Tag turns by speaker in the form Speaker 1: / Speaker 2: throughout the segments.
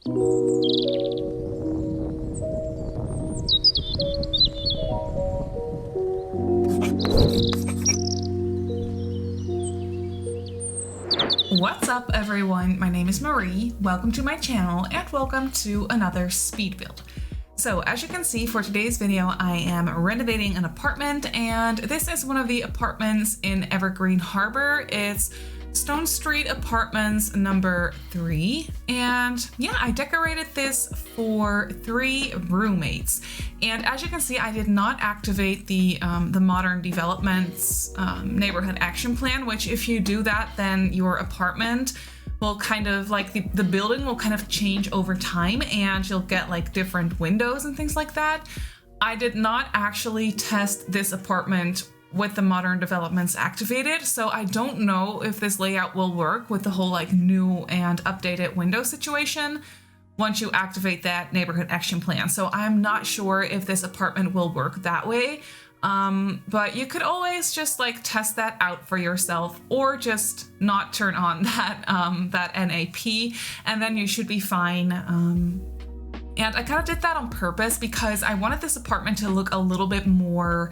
Speaker 1: What's up everyone, my name is Marie, welcome to my channel and welcome to another speed build. So as you can see for today's video, I am renovating an apartment and this is one of the apartments in Evergreen Harbor. It's Stone Street Apartments number 3. And yeah, I decorated this for 3 roommates. And as you can see, I did not activate the Modern Developments Neighborhood Action Plan, which if you do that, then your apartment will kind of like the building will kind of change over time and you'll get like different windows and things like that. I did not actually test this apartment with the modern developments activated, so I don't know if this layout will work with the whole like new and updated window situation once you activate that neighborhood action plan. So I'm not sure if this apartment will work that way. But you could always just like test that out for yourself or just not turn on that NAP and then you should be fine. And I kind of did that on purpose because I wanted this apartment to look a little bit more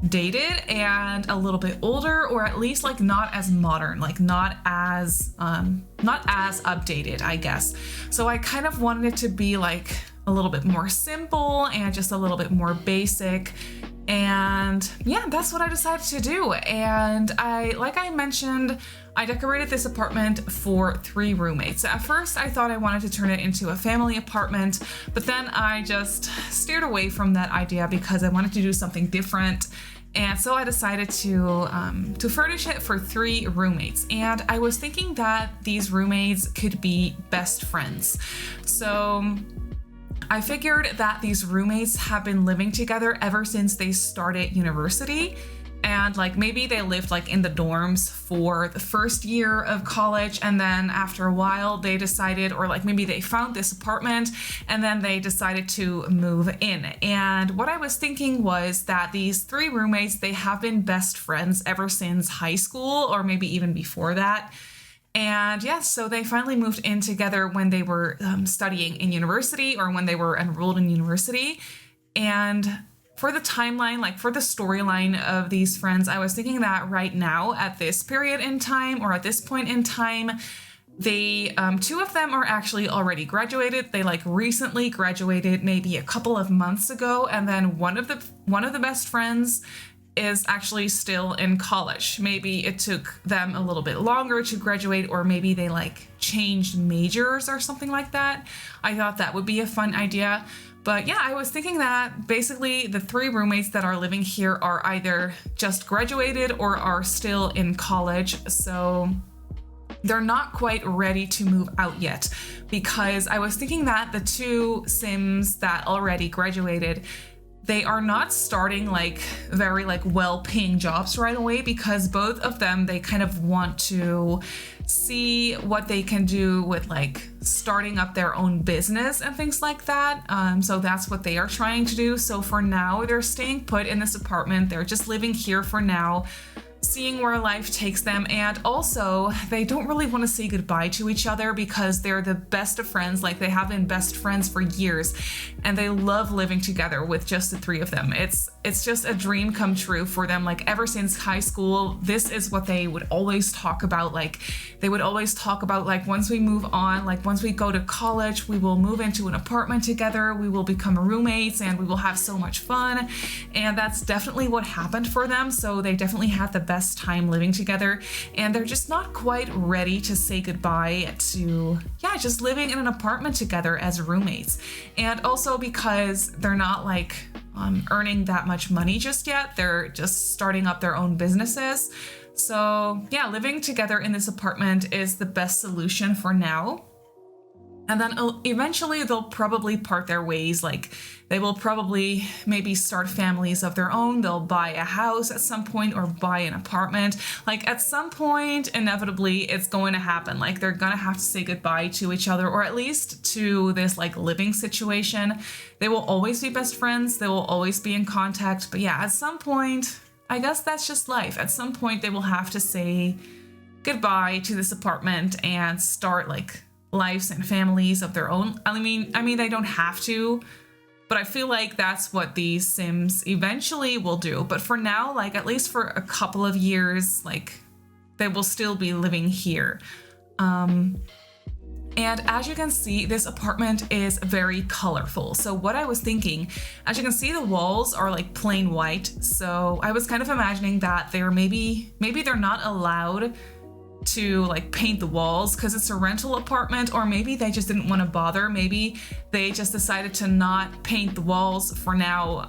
Speaker 1: dated and a little bit older, or at least like not as modern, like not as updated, I guess. So I kind of wanted it to be like a little bit more simple and just a little bit more basic. And yeah, that's what I decided to do. And like I mentioned, I decorated this apartment for 3 roommates. At first, I thought I wanted to turn it into a family apartment, but then I just steered away from that idea because I wanted to do something different. And so I decided to furnish it for 3 roommates. And I was thinking that these roommates could be best friends. So I figured that these roommates have been living together ever since they started university. And like maybe they lived like in the dorms for the first year of college, and then after a while they decided, or like maybe they found this apartment and then they decided to move in. And what I was thinking was that these 3 roommates, they have been best friends ever since high school, or maybe even before that. And yes, so they finally moved in together when they were studying in university, or when they were enrolled in university. And for the timeline, like for the storyline of these friends, I was thinking that right now at this period in time, or at this point in time, they 2 of them are actually already graduated. They like recently graduated maybe a couple of months ago, and then one of the best friends is actually still in college. Maybe it took them a little bit longer to graduate, or maybe they like changed majors or something like that. I thought that would be a fun idea. But yeah, I was thinking that basically the 3 roommates that are living here are either just graduated or are still in college. So they're not quite ready to move out yet, because I was thinking that the 2 Sims that already graduated, they are not starting like very like well-paying jobs right away, because both of them, they kind of want to see what they can do with like starting up their own business and things like that. So that's what they are trying to do. So for now, they're staying put in this apartment. They're just living here for now, seeing where life takes them. And also they don't really want to say goodbye to each other because they're the best of friends. Like they have been best friends for years and they love living together with just the 3 of them. It's just a dream come true for them. Like ever since high school, this is what they would always talk about. Like they would always talk about like, once we move on, like once we go to college, we will move into an apartment together, we will become roommates and we will have so much fun. And that's definitely what happened for them. So they definitely had the best time living together, and they're just not quite ready to say goodbye to just living in an apartment together as roommates. And also because they're not like earning that much money just yet, they're just starting up their own businesses. So yeah, living together in this apartment is the best solution for now. And then eventually they'll probably part their ways. Like they will probably maybe start families of their own. They'll buy a house at some point or buy an apartment. Like at some point, inevitably it's going to happen. Like they're gonna have to say goodbye to each other, or at least to this like living situation. They will always be best friends. They will always be in contact. But yeah, at some point, I guess that's just life. At some point they will have to say goodbye to this apartment and start like lives and families of their own. I mean, they don't have to, but I feel like that's what these Sims eventually will do. But for now, like at least for a couple of years, like they will still be living here. And as you can see, this apartment is very colorful. So what I was thinking, as you can see, the walls are like plain white. So I was kind of imagining that they're maybe they're not allowed to like paint the walls because it's a rental apartment, or maybe they just didn't want to bother. Maybe they just decided to not paint the walls for now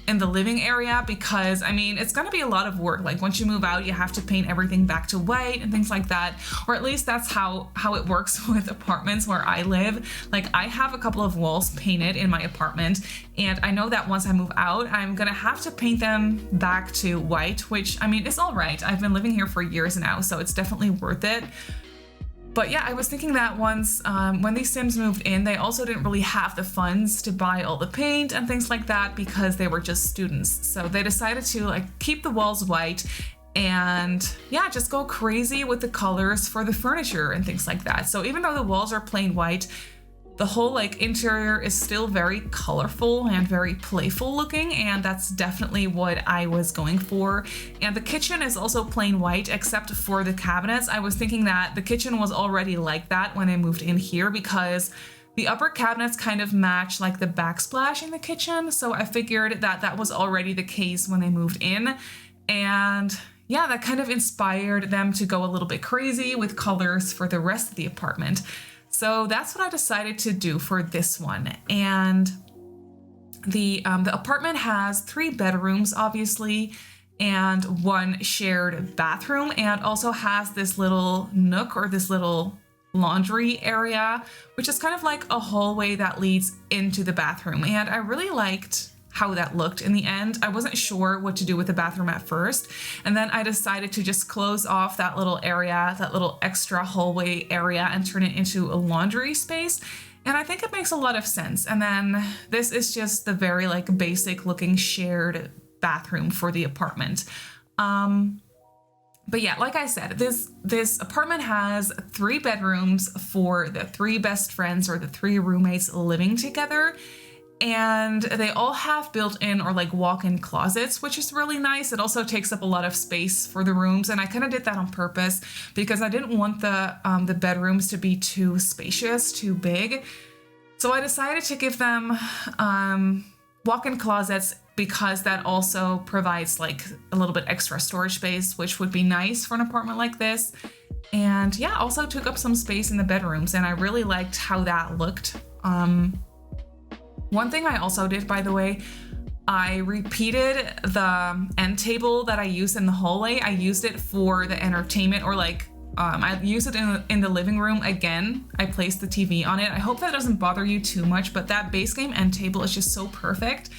Speaker 1: in the living area, because I mean, it's gonna be a lot of work. Like once you move out, you have to paint everything back to white and things like that, or at least that's how it works with apartments where I live. Like I have a couple of walls painted in my apartment, and I know that once I move out, I'm gonna have to paint them back to white, which I mean, it's all right. I've been living here for years now, so it's definitely worth it. But yeah, I was thinking that once when these Sims moved in, they also didn't really have the funds to buy all the paint and things like that because they were just students. So they decided to like keep the walls white and yeah, just go crazy with the colors for the furniture and things like that. So even though the walls are plain white, the whole like interior is still very colorful and very playful looking, and that's definitely what I was going for. And the kitchen is also plain white except for the cabinets. I was thinking that the kitchen was already like that when I moved in here because the upper cabinets kind of match like the backsplash in the kitchen. So I figured that that was already the case when I moved in. And yeah, that kind of inspired them to go a little bit crazy with colors for the rest of the apartment. So that's what I decided to do for this one. And the apartment has 3 bedrooms, obviously, and 1 shared bathroom, and also has this little nook or this little laundry area, which is kind of like a hallway that leads into the bathroom. And I really liked how that looked in the end. I wasn't sure what to do with the bathroom at first, and then I decided to just close off that little area, that little extra hallway area, and turn it into a laundry space. And I think it makes a lot of sense. And then this is just the very like basic looking shared bathroom for the apartment. But yeah, like I said, this apartment has 3 bedrooms for the 3 best friends or the 3 roommates living together. And they all have built-in or like walk-in closets, which is really nice. It also takes up a lot of space for the rooms, and I kind of did that on purpose because I didn't want the bedrooms to be too spacious, too big. So I decided to give them walk-in closets because that also provides like a little bit extra storage space, which would be nice for an apartment like this. And yeah, also took up some space in the bedrooms, and I really liked how that looked. One thing I also did, by the way, I repeated the end table that I used in the hallway. I used it for the entertainment, or like I used it in the living room again. I placed the TV on it. I hope that doesn't bother you too much, but that base game end table is just so perfect.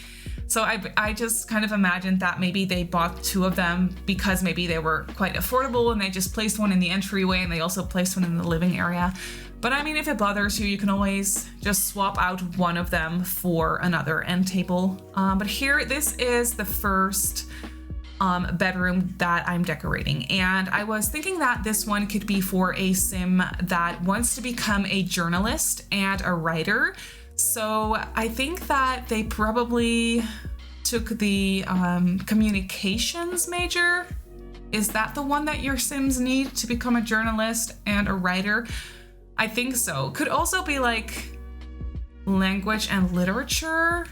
Speaker 1: So I just kind of imagined that maybe they bought 2 of them because maybe they were quite affordable, and they just placed one in the entryway and they also placed one in the living area. But I mean, if it bothers you, you can always just swap out one of them for another end table. But here, this is the first bedroom that I'm decorating. And I was thinking that this one could be for a Sim that wants to become a journalist and a writer. So I think that they probably took the communications major. Is that the one that your Sims need to become a journalist and a writer? I think so. Could also be like language and literature.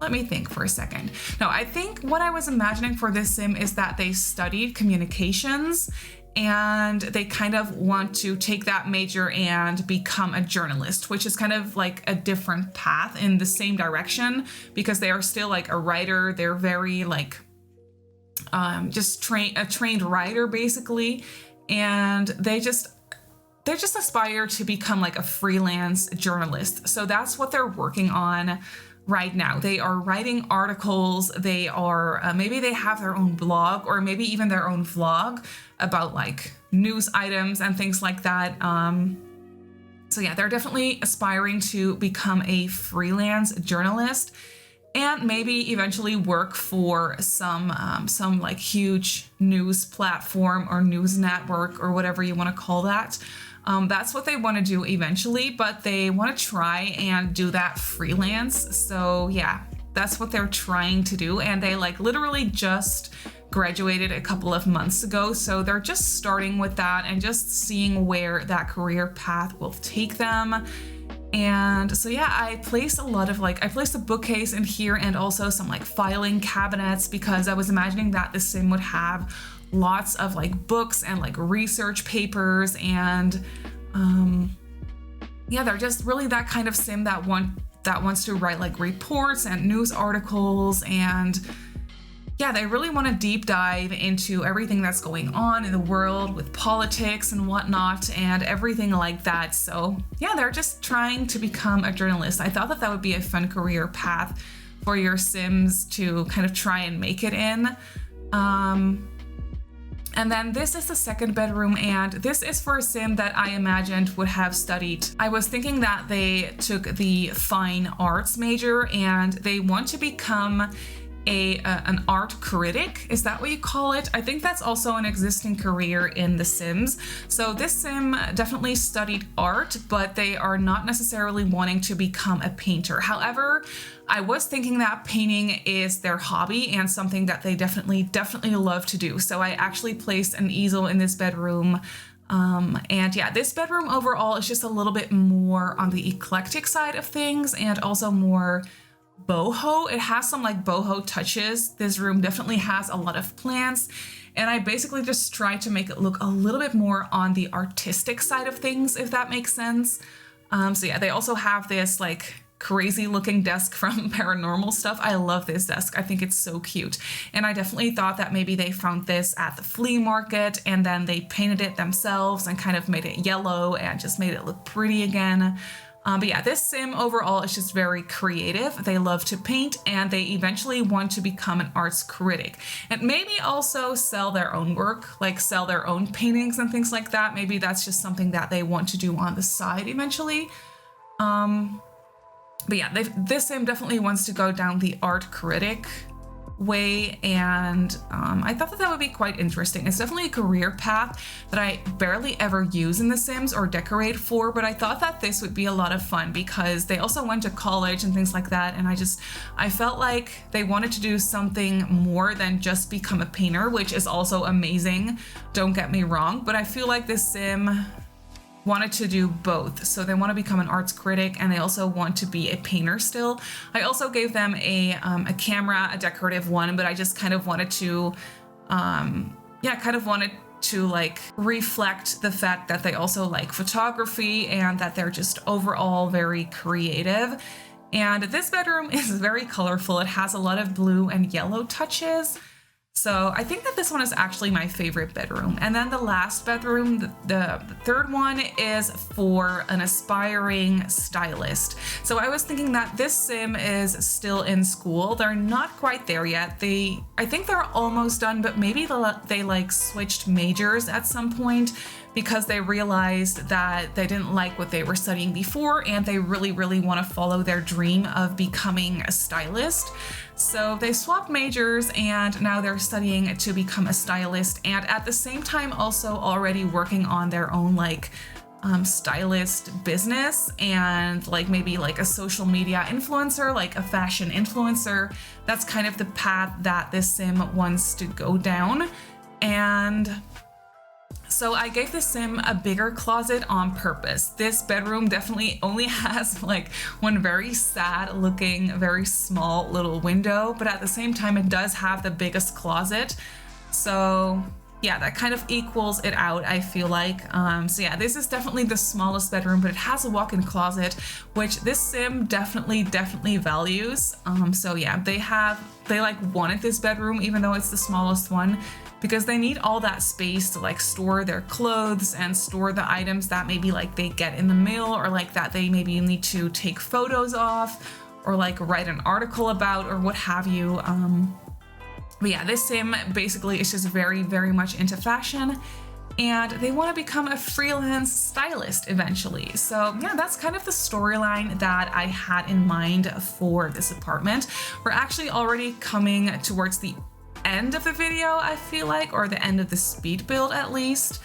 Speaker 1: Let me think for a second. No, I think what I was imagining for this Sim is that they studied communications and they kind of want to take that major and become a journalist, which is kind of like a different path in the same direction because they are still like a writer. They're very like just a trained writer basically, and they just aspire to become like a freelance journalist. So that's what they're working on right now. They are writing articles. They are maybe they have their own blog, or maybe even their own vlog about like news items and things like that. So yeah, they're definitely aspiring to become a freelance journalist and maybe eventually work for some like huge news platform or news network or whatever you want to call that. That's what they want to do eventually, but they want to try and do that freelance. So yeah, that's what they're trying to do. And they like literally just graduated a couple of months ago. So they're just starting with that and just seeing where that career path will take them. And so yeah, I placed a bookcase in here and also some like filing cabinets because I was imagining that the sim would have lots of like books and like research papers and yeah, they're just really that kind of sim that wants to write like reports and news articles, and yeah, they really want to deep dive into everything that's going on in the world with politics and whatnot and everything like that. So yeah, they're just trying to become a journalist. I thought that that would be a fun career path for your Sims to kind of try and make it in. And then this is the second bedroom, and this is for a sim that I imagined would have studied. I was thinking that they took the fine arts major and they want to become an art critic. Is that what you call it? I think that's also an existing career in The Sims. So this sim definitely studied art, but they are not necessarily wanting to become a painter. However, I was thinking that painting is their hobby and something that they definitely love to do. So I actually placed an easel in this bedroom. And yeah, this bedroom overall is just a little bit more on the eclectic side of things and also more boho. It has some like boho touches. This room definitely has a lot of plants, and I basically just tried to make it look a little bit more on the artistic side of things, if that makes sense. So yeah, they also have this like crazy looking desk from Paranormal Stuff. I love this desk. I think it's so cute. And I definitely thought that maybe they found this at the flea market and then they painted it themselves and kind of made it yellow and just made it look pretty again. But yeah, this sim overall is just very creative. They love to paint and they eventually want to become an arts critic and maybe also sell their own work, like sell their own paintings and things like that. Maybe that's just something that they want to do on the side eventually. But yeah, this sim definitely wants to go down the art critic way, and I thought that that would be quite interesting. It's definitely a career path that I barely ever use in The Sims or decorate for, but I thought that this would be a lot of fun because they also went to college and things like that, and I felt like they wanted to do something more than just become a painter, which is also amazing, don't get me wrong, but I feel like this sim wanted to do both. So they want to become an arts critic and they also want to be a painter still. I also gave them a camera, a decorative one, but I just kind of wanted to, like reflect the fact that they also like photography and that they're just overall very creative. And this bedroom is very colorful. It has a lot of blue and yellow touches. So I think that this one is actually my favorite bedroom. And then the last bedroom, the third one, is for an aspiring stylist. So I was thinking that this sim is still in school. They're not quite there yet. I think they're almost done, but maybe they like switched majors at some point because they realized that they didn't like what they were studying before and they really, really want to follow their dream of becoming a stylist. So they swapped majors and now they're studying to become a stylist and at the same time also already working on their own like stylist business and like maybe like a social media influencer, like a fashion influencer. That's kind of the path that this sim wants to go down. And so I gave the sim a bigger closet on purpose. This bedroom definitely only has like one very sad looking, very small little window, but at the same time it does have the biggest closet. So yeah, that kind of equals it out, I feel like. So yeah, this is definitely the smallest bedroom, but it has a walk-in closet, which this sim definitely values. So yeah, they like wanted this bedroom even though it's the smallest one, because they need all that space to like store their clothes and store the items that maybe like they get in the mail or like that they maybe need to take photos of or like write an article about or what have you. But yeah, this sim basically is just very, very much into fashion and they want to become a freelance stylist eventually. So yeah, that's kind of the storyline that I had in mind for this apartment. We're actually already coming towards the end of the video, I feel like, or the end of the speed build at least.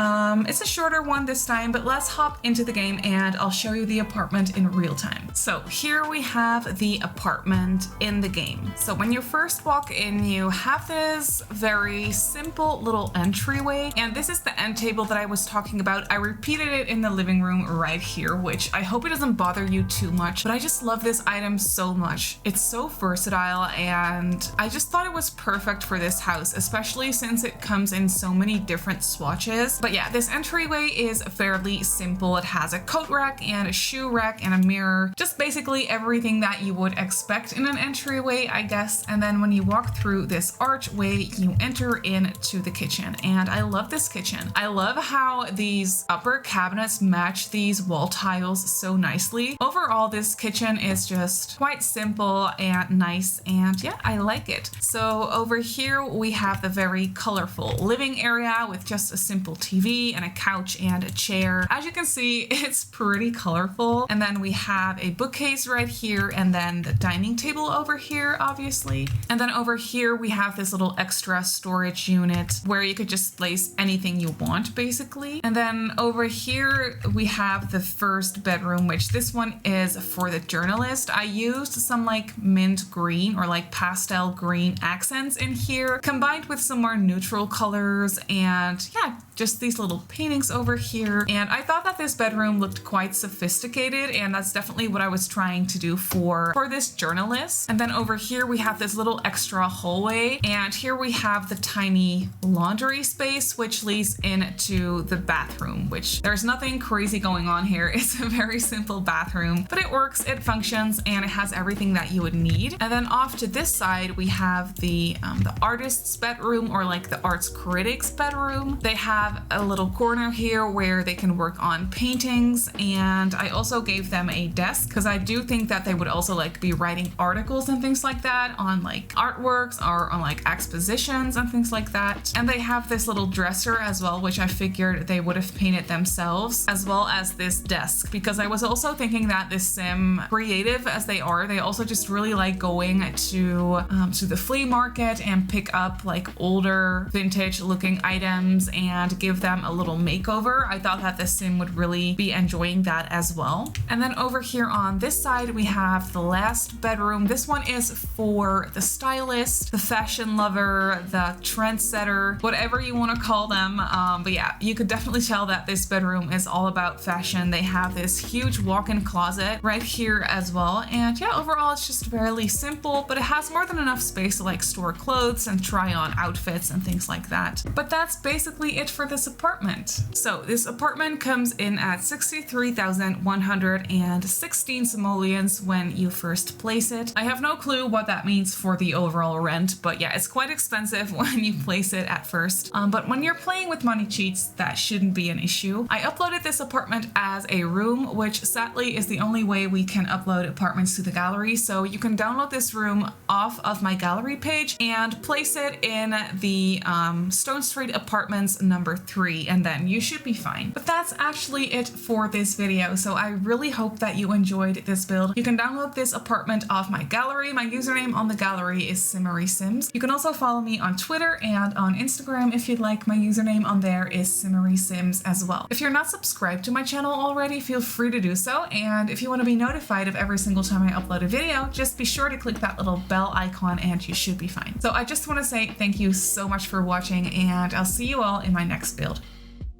Speaker 1: It's a shorter one this time, but let's hop into the game and I'll show you the apartment in real time. So here we have the apartment in the game. So when you first walk in, you have this very simple little entryway, and this is the end table that I was talking about. I repeated it in the living room right here, which I hope it doesn't bother you too much, but I just love this item so much. It's so versatile, and I just thought it was perfect for this house, especially since it comes in so many different swatches. But yeah, this entryway is fairly simple. It has a coat rack and a shoe rack and a mirror, just basically everything that you would expect in an entryway, I guess. And then when you walk through this archway, you enter into the kitchen, and I love this kitchen. I love how these upper cabinets match these wall tiles so nicely. Overall, this kitchen is just quite simple and nice, and yeah, I like it. So over here we have the very colorful living area with just a simple TV and a couch and a chair. As you can see, it's pretty colorful. And then we have a bookcase right here, and then the dining table over here, obviously. And then over here we have this little extra storage unit where you could just place anything you want, basically. And then over here we have the first bedroom, which this one is for the journalist. I used some like mint green or like pastel green accents in here, combined with some more neutral colors, and yeah, just these little paintings over here. And I thought that this bedroom looked quite sophisticated, and that's definitely what I was trying to do for this journalist. And then over here we have this little extra hallway, and here we have the tiny laundry space which leads into the bathroom, which there's nothing crazy going on here. It's a very simple bathroom, but it works, it functions, and it has everything that you would need. And then off to this side we have the artist's bedroom, or like the arts critic's bedroom. They have a little corner here where they can work on paintings, and I also gave them a desk because I do think that they would also like be writing articles and things like that on like artworks or on like expositions and things like that. And they have this little dresser as well, which I figured they would have painted themselves, as well as this desk, because I was also thinking that this sim, creative as they are, they also just really like going to the flea market and pick up like older vintage looking items and give them a little makeover. I thought that this sim would really be enjoying that as well. And then over here on this side we have the last bedroom. This one is for the stylist, the fashion lover, the trendsetter, whatever you want to call them. But yeah, you could definitely tell that this bedroom is all about fashion. They have this huge walk-in closet right here as well. And yeah, overall it's just fairly simple, but it has more than enough space to like store clothes and try on outfits and things like that. But that's basically it for this apartment. So this apartment comes in at 63,116 simoleons when you first place it. I have no clue what that means for the overall rent, but yeah, it's quite expensive when you place it at first. But when you're playing with money cheats, that shouldn't be an issue. I uploaded this apartment as a room, which sadly is the only way we can upload apartments to the gallery. So you can download this room off of my gallery page and place it in the Stone Street Apartments number 3, and then you should be fine. But that's actually it for this video. So I really hope that you enjoyed this build. You can download this apartment off my gallery. My username on the gallery is Simmarysims. You can also follow me on Twitter and on Instagram if you'd like. My username on there is Simmarysims as well. If you're not subscribed to my channel already, feel free to do so. And if you want to be notified of every single time I upload a video, just be sure to click that little bell icon and you should be fine. So I just want to say thank you so much for watching, and I'll see you all in my next build.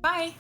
Speaker 1: Bye!